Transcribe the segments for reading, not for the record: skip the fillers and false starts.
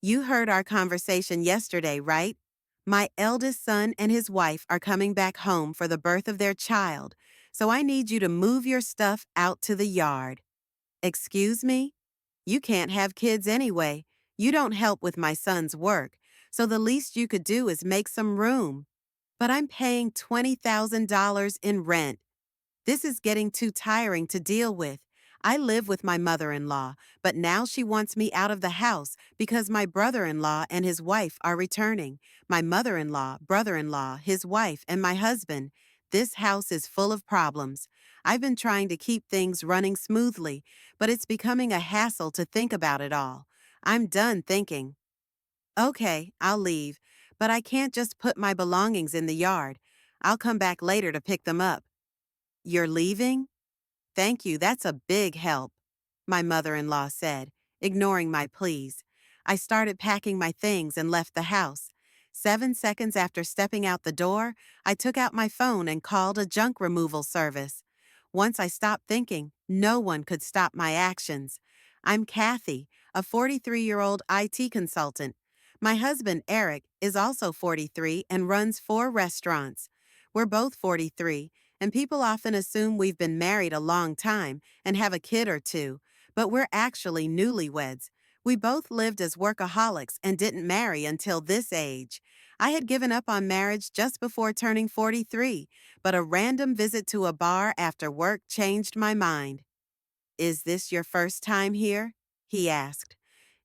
You heard our conversation yesterday, right? My eldest son and his wife are coming back home for the birth of their child, so I need you to move your stuff out to the yard. Excuse me? You can't have kids anyway. You don't help with my son's work, so the least you could do is make some room. But I'm paying $20,000 in rent. This is getting too tiring to deal with. I live with my mother-in-law, but now she wants me out of the house because my brother-in-law and his wife are returning. My mother-in-law, brother-in-law, his wife, and my husband. This house is full of problems. I've been trying to keep things running smoothly, but it's becoming a hassle to think about it all. I'm done thinking. Okay, I'll leave, but I can't just put my belongings in the yard. I'll come back later to pick them up. You're leaving? Thank you, that's a big help, my mother-in-law said, ignoring my pleas. I started packing my things and left the house. 7 seconds after stepping out the door, I took out my phone and called a junk removal service. Once I stopped thinking, no one could stop my actions. I'm Kathy, a 43-year-old IT consultant. My husband, Eric, is also 43 and runs 4 restaurants. We're both 43, and people often assume we've been married a long time and have a kid or two, but we're actually newlyweds. We both lived as workaholics and didn't marry until this age. I had given up on marriage just before turning 43, but a random visit to a bar after work changed my mind. Is this your first time here? He asked.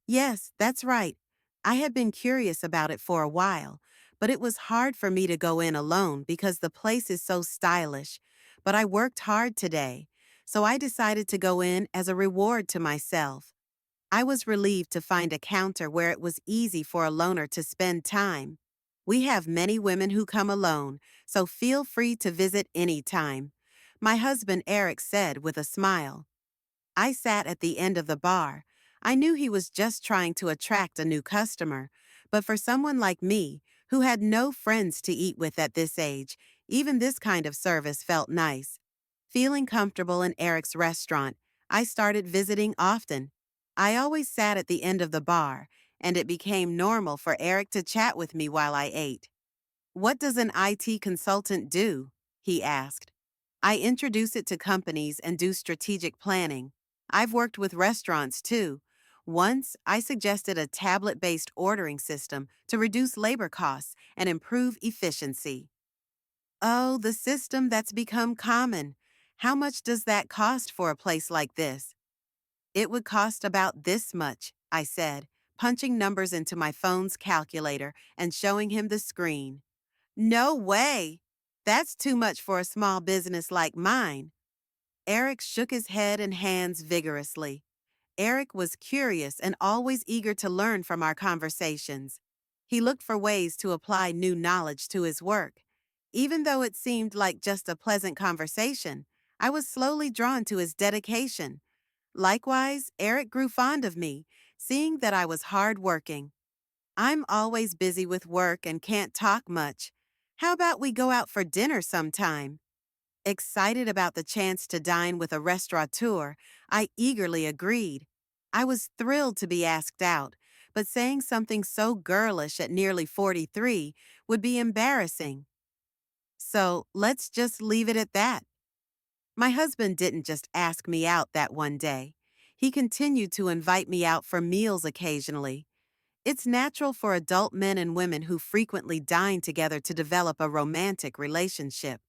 Yes, that's right. I had been curious about it for a while, but it was hard for me to go in alone because the place is so stylish. But I worked hard today, so I decided to go in as a reward to myself. I was relieved to find a counter where it was easy for a loner to spend time. We have many women who come alone, so feel free to visit anytime, my husband Eric said with a smile. I sat at the end of the bar. I knew he was just trying to attract a new customer, but for someone like me, who had no friends to eat with at this age, even this kind of service felt nice. Feeling comfortable in Eric's restaurant, I started visiting often. I always sat at the end of the bar, and it became normal for Eric to chat with me while I ate. What does an IT consultant do? He asked. I introduce it to companies and do strategic planning. I've worked with restaurants too. Once, I suggested a tablet-based ordering system to reduce labor costs and improve efficiency. Oh, the system that's become common. How much does that cost for a place like this? It would cost about this much, I said, punching numbers into my phone's calculator and showing him the screen. No way! That's too much for a small business like mine. Eric shook his head and hands vigorously. Eric was curious and always eager to learn from our conversations. He looked for ways to apply new knowledge to his work. Even though it seemed like just a pleasant conversation, I was slowly drawn to his dedication. Likewise, Eric grew fond of me, seeing that I was hardworking. I'm always busy with work and can't talk much. How about we go out for dinner sometime? Excited about the chance to dine with a restaurateur, I eagerly agreed. I was thrilled to be asked out, but saying something so girlish at nearly 43 would be embarrassing. So let's just leave it at that. My husband didn't just ask me out that one day. He continued to invite me out for meals occasionally. It's natural for adult men and women who frequently dine together to develop a romantic relationship.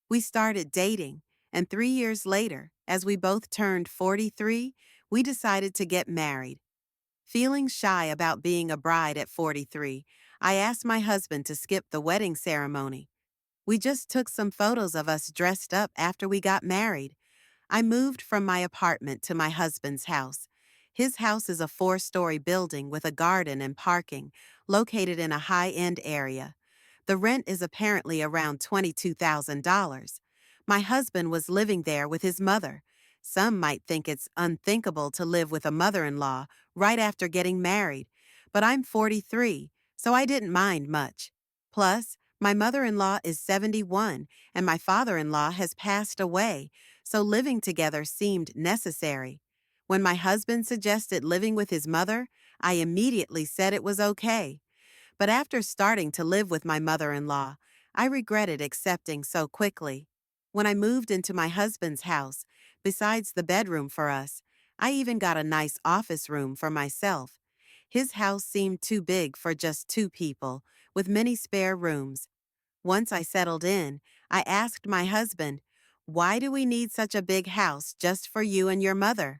We started dating, and 3 years later, as we both turned 43, we decided to get married. Feeling shy about being a bride at 43, I asked my husband to skip the wedding ceremony. We just took some photos of us dressed up after we got married. I moved from my apartment to my husband's house. His house is a 4-story building with a garden and parking, located in a high-end area. The rent is apparently around $22,000. My husband was living there with his mother. Some might think it's unthinkable to live with a mother-in-law right after getting married, but I'm 43, so I didn't mind much. Plus, my mother-in-law is 71 and my father-in-law has passed away, so living together seemed necessary. When my husband suggested living with his mother, I immediately said it was okay. But after starting to live with my mother in law, I regretted accepting so quickly. When I moved into my husband's house, besides the bedroom for us, I even got a nice office room for myself. His house seemed too big for just two people, with many spare rooms. Once I settled in, I asked my husband, "Why do we need such a big house just for you and your mother?"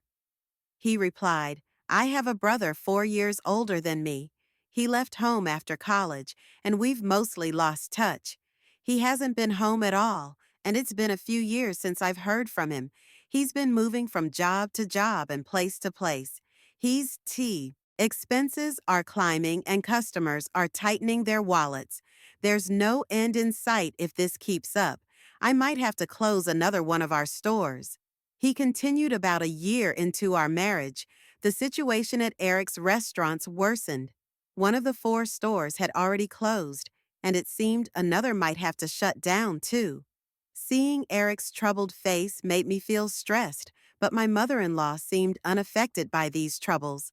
He replied, "I have a brother 4 years older than me. He left home after college, and we've mostly lost touch. He hasn't been home at all, and it's been a few years since I've heard from him. He's been moving from job to job and place to place. He's T. Expenses are climbing and customers are tightening their wallets. There's no end in sight if this keeps up. I might have to close another one of our stores." He continued about a year into our marriage. The situation at Eric's restaurants worsened. One of the four stores had already closed, and it seemed another might have to shut down too. Seeing Eric's troubled face made me feel stressed, but my mother-in-law seemed unaffected by these troubles.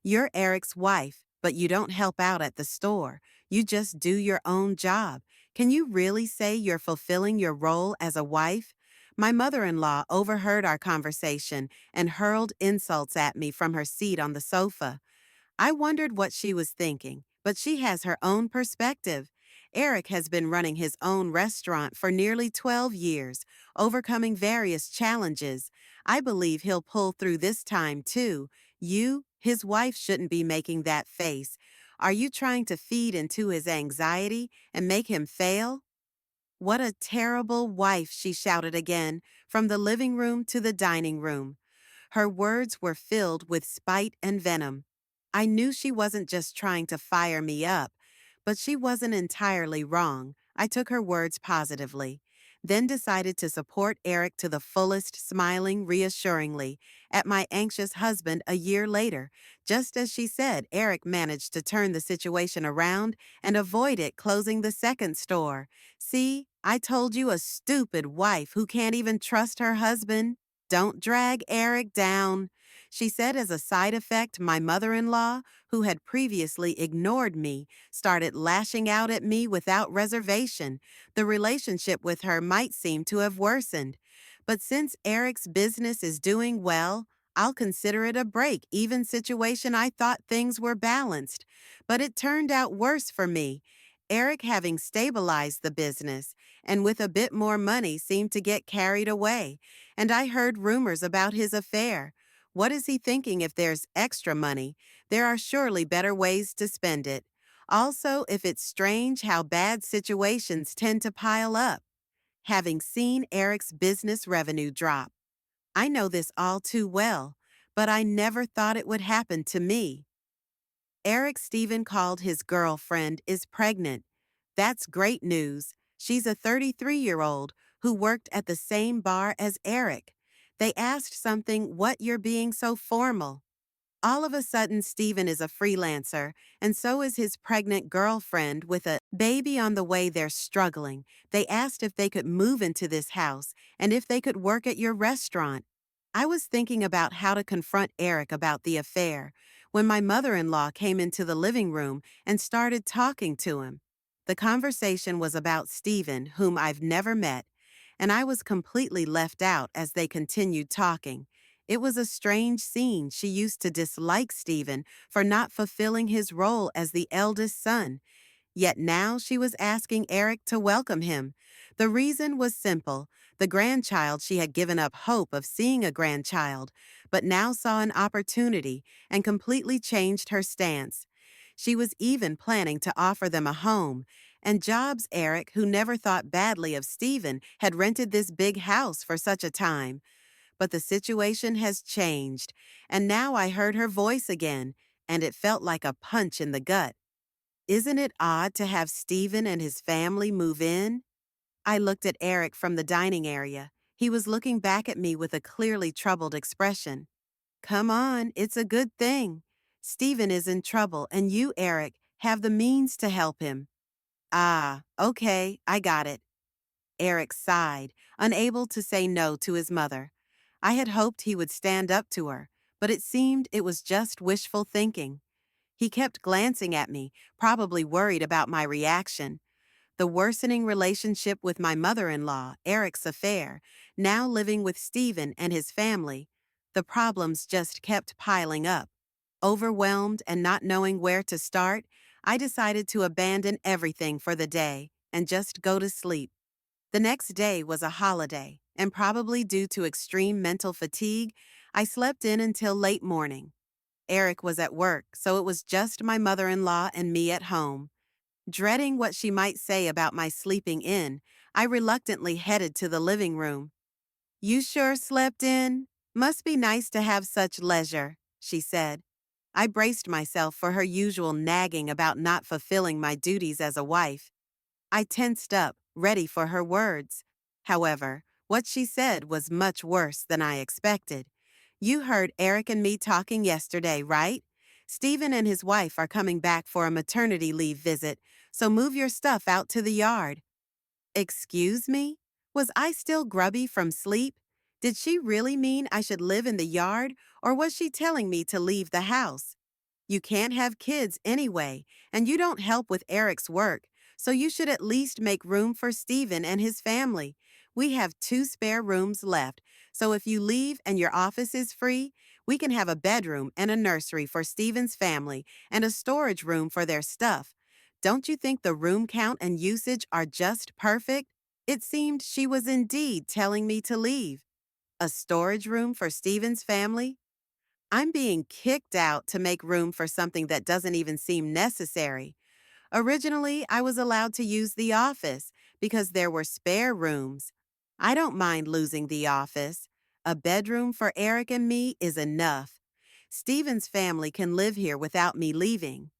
"You're Eric's wife, but you don't help out at the store. You just do your own job. Can you really say you're fulfilling your role as a wife?" My mother-in-law overheard our conversation and hurled insults at me from her seat on the sofa. I wondered what she was thinking, but she has her own perspective. Eric has been running his own restaurant for nearly 12 years, overcoming various challenges. I believe he'll pull through this time too. You, his wife, shouldn't be making that face. Are you trying to feed into his anxiety and make him fail? "What a terrible wife," she shouted again, from the living room to the dining room. Her words were filled with spite and venom. I knew she wasn't just trying to fire me up, but she wasn't entirely wrong. I took her words positively, then decided to support Eric to the fullest, smiling reassuringly at my anxious husband a year later. Just as she said, Eric managed to turn the situation around and avoid it closing the second store. "See, I told you, a stupid wife who can't even trust her husband. Don't drag Eric down," she said as a side effect. My mother-in-law, who had previously ignored me, started lashing out at me without reservation. The relationship with her might seem to have worsened. But since Eric's business is doing well, I'll consider it a break-even situation. I thought things were balanced, but it turned out worse for me. Eric, having stabilized the business and with a bit more money, seemed to get carried away, and I heard rumors about his affair. What is he thinking if there's extra money? There are surely better ways to spend it. Also, if it's strange how bad situations tend to pile up. Having seen Eric's business revenue drop, I know this all too well, but I never thought it would happen to me. Eric Stephen called his girlfriend is pregnant. That's great news. She's a 33-year-old who worked at the same bar as Eric. They asked something, "What, you're being so formal?" All of a sudden, Stephen is a freelancer, and so is his pregnant girlfriend with a baby on the way. They're struggling. They asked if they could move into this house and if they could work at your restaurant. I was thinking about how to confront Eric about the affair when my mother-in-law came into the living room and started talking to him. The conversation was about Stephen, whom I've never met, and I was completely left out as they continued talking. It was a strange scene. She used to dislike Stephen for not fulfilling his role as the eldest son. Yet now she was asking Eric to welcome him. The reason was simple. The grandchild, she had given up hope of seeing a grandchild, but now saw an opportunity and completely changed her stance. She was even planning to offer them a home and jobs. Eric, who never thought badly of Stephen, had rented this big house for such a time. But the situation has changed, and now I heard her voice again, and it felt like a punch in the gut. "Isn't it odd to have Stephen and his family move in?" I looked at Eric from the dining area. He was looking back at me with a clearly troubled expression. "Come on, it's a good thing. Stephen is in trouble, and you, Eric, have the means to help him." "Ah, okay, I got it." Eric sighed, unable to say no to his mother. I had hoped he would stand up to her, but it seemed it was just wishful thinking. He kept glancing at me, probably worried about my reaction. The worsening relationship with my mother in law, Eric's affair, now living with Stephen and his family, the problems just kept piling up. Overwhelmed and not knowing where to start, I decided to abandon everything for the day and just go to sleep. The next day was a holiday, and probably due to extreme mental fatigue, I slept in until late morning. Eric was at work, so it was just my mother in law and me at home. Dreading what she might say about my sleeping in, I reluctantly headed to the living room. "You sure slept in? Must be nice to have such leisure," she said. I braced myself for her usual nagging about not fulfilling my duties as a wife. I tensed up, ready for her words. However, what she said was much worse than I expected. "You heard Eric and me talking yesterday, right? Stephen and his wife are coming back for a maternity leave visit, so move your stuff out to the yard." Excuse me? Was I still grubby from sleep? Did she really mean I should live in the yard, or was she telling me to leave the house? You can't have kids anyway, and you don't help with Eric's work, so you should at least make room for Stephen and his family. We have 2 spare rooms left, so if you leave and your office is free, we can have a bedroom and a nursery for Stephen's family and a storage room for their stuff. Don't you think the room count and usage are just perfect? It seemed she was indeed telling me to leave. A storage room for Stephen's family? I'm being kicked out to make room for something that doesn't even seem necessary. Originally, I was allowed to use the office because there were spare rooms. I don't mind losing the office. A bedroom for Eric and me is enough. Stephen's family can live here without me leaving.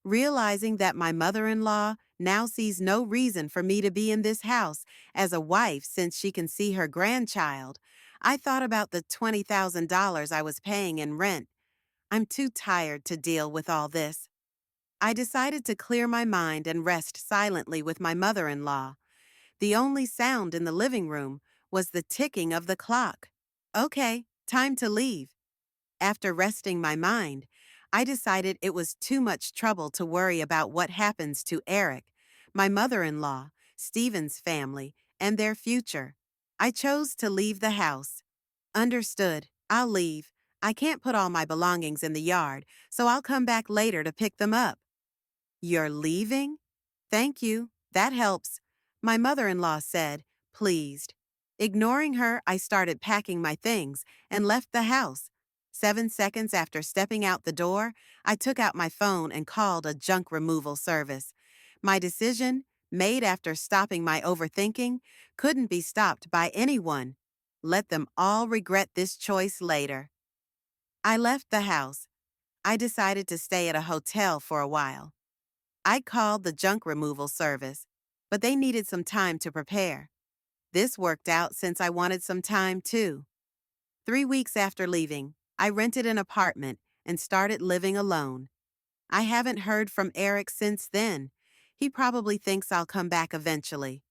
Realizing that my mother-in-law now sees no reason for me to be in this house as a wife since she can see her grandchild, I thought about the $20,000 I was paying in rent. I'm too tired to deal with all this. I decided to clear my mind and rest silently with my mother-in-law. The only sound in the living room was the ticking of the clock. Okay, time to leave. After resting my mind, I decided it was too much trouble to worry about what happens to Eric, my mother-in-law, Stephen's family, and their future. I chose to leave the house. Understood. I'll leave. I can't put all my belongings in the yard, so I'll come back later to pick them up. "You're leaving?" "Thank you. That helps," my mother-in-law said, pleased. Ignoring her, I started packing my things and left the house. 7 seconds after stepping out the door, I took out my phone and called a junk removal service. My decision, made after stopping my overthinking, couldn't be stopped by anyone. Let them all regret this choice later. I left the house. I decided to stay at a hotel for a while. I called the junk removal service, but they needed some time to prepare. This worked out since I wanted some time too. 3 weeks after leaving, I rented an apartment and started living alone. I haven't heard from Eric since then. He probably thinks I'll come back eventually.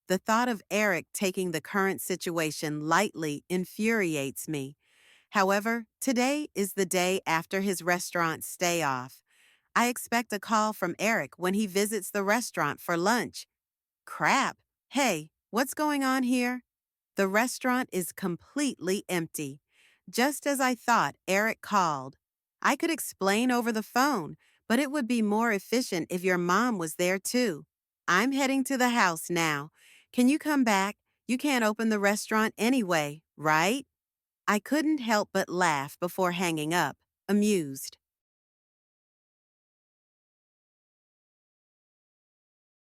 The thought of Eric taking the current situation lightly infuriates me. However, today is the day after his restaurant stay off. I expect a call from Eric when he visits the restaurant for lunch. Crap! Hey, what's going on here? The restaurant is completely empty. Just as I thought, Eric called. I could explain over the phone, but it would be more efficient if your mom was there too. "I'm heading to the house now. Can you come back? You can't open the restaurant anyway, right?" I couldn't help but laugh before hanging up, amused.